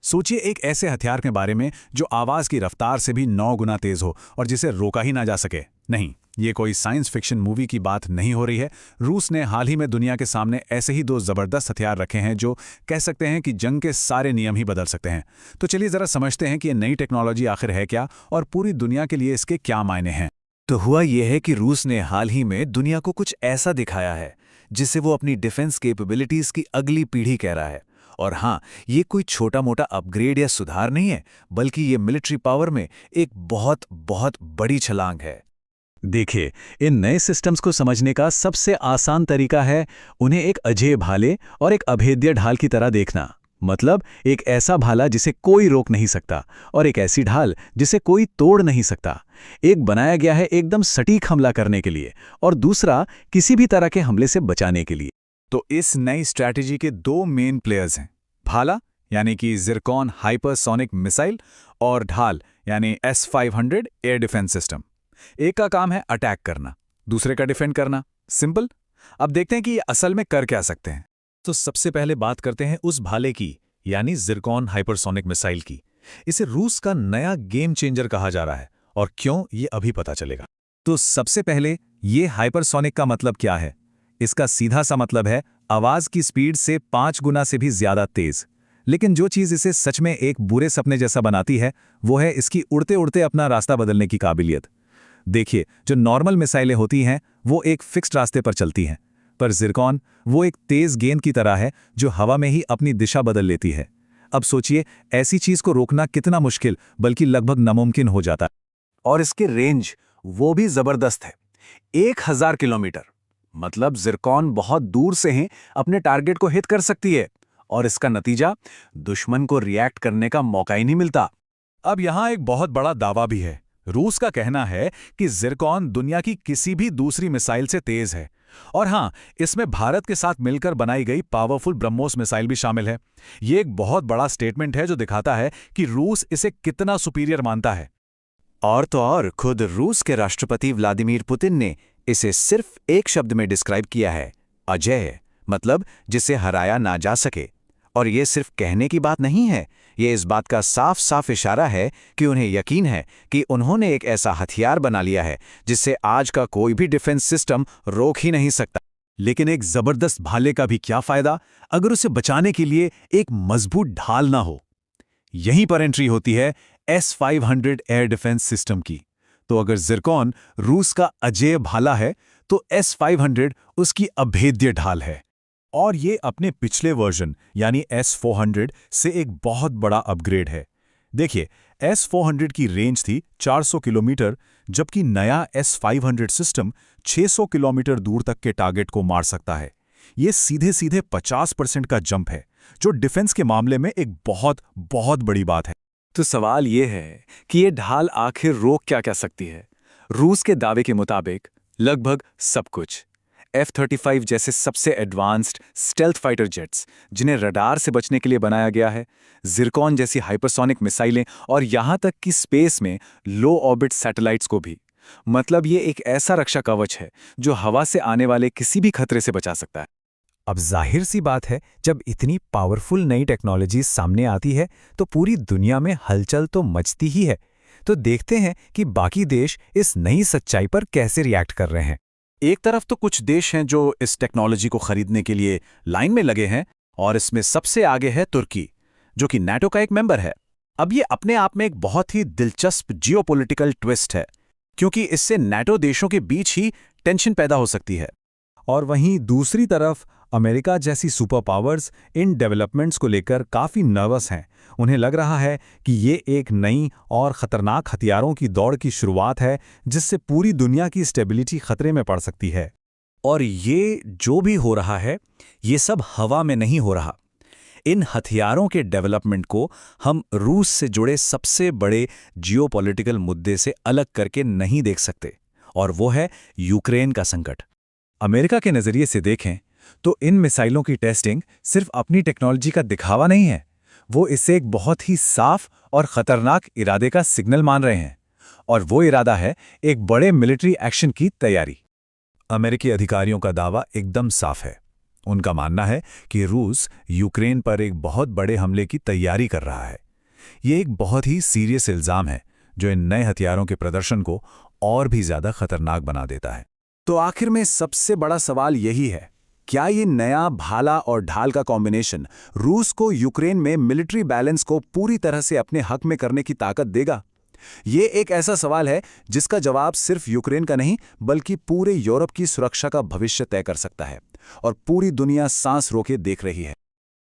सोचिए एक ऐसे हथियार के बारे में जो आवाज़ की रफ्तार से भी 9 गुना तेज हो और जिसे रोका ही ना जा सके। नहीं, ये कोई साइंस फिक्शन मूवी की बात नहीं हो रही है। रूस ने हाल ही में दुनिया के सामने ऐसे ही 2 ज़बरदस्त हथियार रखे हैं जो कह सकते हैं कि जंग के सारे नियम ही बदल सकते हैं। तो चलिए ज़रा समझते हैं कि ये नई टेक्नोलॉजी आखिर है क्या और पूरी दुनिया के लिए इसके क्या मायने हैं। तो हुआ यह है कि रूस ने हाल ही में दुनिया को कुछ ऐसा दिखाया है जिसे वो अपनी डिफेंस कैपेबिलिटीज की अगली पीढ़ी कह रहा है। और हाँ, ये कोई छोटा मोटा अपग्रेड या सुधार नहीं है, बल्कि ये मिलिट्री पावर में एक बहुत बहुत बड़ी छलांग है। देखिए, इन नए सिस्टम्स को समझने का सबसे आसान तरीका है उन्हें एक अजेय भाले और एक अभेद्य ढाल की तरह देखना। मतलब एक ऐसा भाला जिसे कोई रोक नहीं सकता और एक ऐसी ढाल जिसे कोई तोड़ नहीं सकता। एक बनाया गया है एकदम सटीक हमला करने के लिए और दूसरा किसी भी तरह के हमले से बचाने के लिए। तो इस नई स्ट्रैटेजी के 2 मेन प्लेयर्स हैं, भाला यानी कि ज़िरकॉन हाइपरसोनिक मिसाइल और ढाल यानी S-500 एयर डिफेंस सिस्टम। एक का काम है अटैक करना, दूसरे का डिफेंड करना। सिंपल। अब देखते हैं कि ये असल में कर क्या सकते हैं। तो सबसे पहले बात करते हैं उस भाले की, यानी ज़िरकॉन हाइपरसोनिक मिसाइल की। इसे रूस का नया गेम चेंजर कहा जा रहा है, और क्यों, ये अभी पता चलेगा। तो सबसे पहले ये हाइपरसोनिक का मतलब क्या है? इसका सीधा सा मतलब है आवाज की स्पीड से 5 गुना से भी ज्यादा तेज। लेकिन जो चीज इसे सच में एक बुरे सपने जैसा बनाती है वो है इसकी उड़ते उड़ते अपना रास्ता बदलने की काबिलियत। देखिए, जो नॉर्मल मिसाइलें होती हैं वो एक फिक्स्ड रास्ते पर चलती हैं, पर ज़िरकॉन वो एक तेज गेंद की तरह है जो हवा में ही अपनी दिशा बदल लेती है। अब सोचिए, ऐसी चीज को रोकना कितना मुश्किल बल्कि लगभग नामुमकिन हो जाता है। और इसकी रेंज वो भी जबरदस्त है, 1000 किलोमीटर। मतलब ज़िरकॉन बहुत दूर से ही अपने टारगेट को हिट कर सकती है, और इसका नतीजा दुश्मन को रिएक्ट करने का मौका ही नहीं मिलता। अब यहाँ एक बहुत बड़ा दावा भी है। रूस का कहना है कि ज़िरकॉन दुनिया की किसी भी दूसरी मिसाइल से तेज है। और हाँ, इसमें भारत के साथ मिलकर बनाई गई पावरफुल ब्रह्मोस मिसाइल भी शामिल है। ये एक बहुत बड़ा स्टेटमेंट है जो दिखाता है कि रूस इसे कितना सुपीरियर मानता है। और तो और खुद रूस के राष्ट्रपति व्लादिमीर पुतिन ने इसे सिर्फ एक शब्द में डिस्क्राइब किया है, अजेय, मतलब जिसे हराया ना जा सके। और ये सिर्फ कहने की बात नहीं है, ये इस बात का साफ साफ इशारा है कि उन्हें यकीन है कि उन्होंने एक ऐसा हथियार बना लिया है जिससे आज का कोई भी डिफेंस सिस्टम रोक ही नहीं सकता। लेकिन एक जबरदस्त भाले का भी क्या फायदा अगर उसे बचाने के लिए एक मजबूत ढाल ना हो। यहीं पर एंट्री होती है S-500 एयर डिफेंस सिस्टम की। तो अगर ज़िरकॉन रूस का अजेय भाला है तो S-500 उसकी अभेद्य ढाल है। और ये अपने पिछले वर्जन यानी S-400 से एक बहुत बड़ा अपग्रेड है। देखिए, S-400 की रेंज थी 400 किलोमीटर, जबकि नया S-500 सिस्टम 600 किलोमीटर दूर तक के टारगेट को मार सकता है। ये सीधे सीधे 50% का जंप है, जो डिफेंस के मामले में एक बहुत बहुत बड़ी बात है। तो सवाल ये है कि ये ढाल आखिर रोक क्या क्या सकती है? रूस के दावे के मुताबिक लगभग सब कुछ। F-35 जैसे सबसे एडवांस्ड स्टेल्थ फाइटर जेट्स, जिन्हें रडार से बचने के लिए बनाया गया है, ज़िरकॉन जैसी हाइपरसोनिक मिसाइलें, और यहाँ तक कि स्पेस में लो ऑर्बिट सैटेलाइट्स को भी। मतलब ये एक ऐसा रक्षा कवच है जो हवा से आने वाले किसी भी खतरे से बचा सकता है। अब जाहिर सी बात है, जब इतनी पावरफुल नई टेक्नोलॉजी सामने आती है तो पूरी दुनिया में हलचल तो मचती ही है। तो देखते हैं कि बाकी देश इस नई सच्चाई पर कैसे रिएक्ट कर रहे हैं। एक तरफ तो कुछ देश हैं जो इस टेक्नोलॉजी को खरीदने के लिए लाइन में लगे हैं, और इसमें सबसे आगे है तुर्की, जो कि नाटो का एक मेंबर है। अब ये अपने आप में एक बहुत ही दिलचस्प जियोपॉलिटिकल ट्विस्ट है, क्योंकि इससे नाटो देशों के बीच ही टेंशन पैदा हो सकती है। और वहीं दूसरी तरफ अमेरिका जैसी सुपर पावर्स इन डेवलपमेंट्स को लेकर काफ़ी नर्वस हैं। उन्हें लग रहा है कि ये एक नई और ख़तरनाक हथियारों की दौड़ की शुरुआत है, जिससे पूरी दुनिया की स्टेबिलिटी खतरे में पड़ सकती है। और ये जो भी हो रहा है, ये सब हवा में नहीं हो रहा। इन हथियारों के डेवलपमेंट को हम रूस से जुड़े सबसे बड़े जियोपॉलिटिकल मुद्दे से अलग करके नहीं देख सकते, और वो है यूक्रेन का संकट। अमेरिका के नज़रिए से देखें तो इन मिसाइलों की टेस्टिंग सिर्फ अपनी टेक्नोलॉजी का दिखावा नहीं है, वो इसे एक बहुत ही साफ और ख़तरनाक इरादे का सिग्नल मान रहे हैं। और वो इरादा है एक बड़े मिलिट्री एक्शन की तैयारी। अमेरिकी अधिकारियों का दावा एकदम साफ है। उनका मानना है कि रूस यूक्रेन पर एक बहुत बड़े हमले की तैयारी कर रहा है। ये एक बहुत ही सीरियस इल्जाम है जो इन नए हथियारों के प्रदर्शन को और भी ज्यादा खतरनाक बना देता है। तो आखिर में सबसे बड़ा सवाल यही है, क्या ये नया भाला और ढाल का कॉम्बिनेशन रूस को यूक्रेन में मिलिट्री बैलेंस को पूरी तरह से अपने हक में करने की ताकत देगा? ये एक ऐसा सवाल है जिसका जवाब सिर्फ यूक्रेन का नहीं बल्कि पूरे यूरोप की सुरक्षा का भविष्य तय कर सकता है, और पूरी दुनिया सांस रोके देख रही है।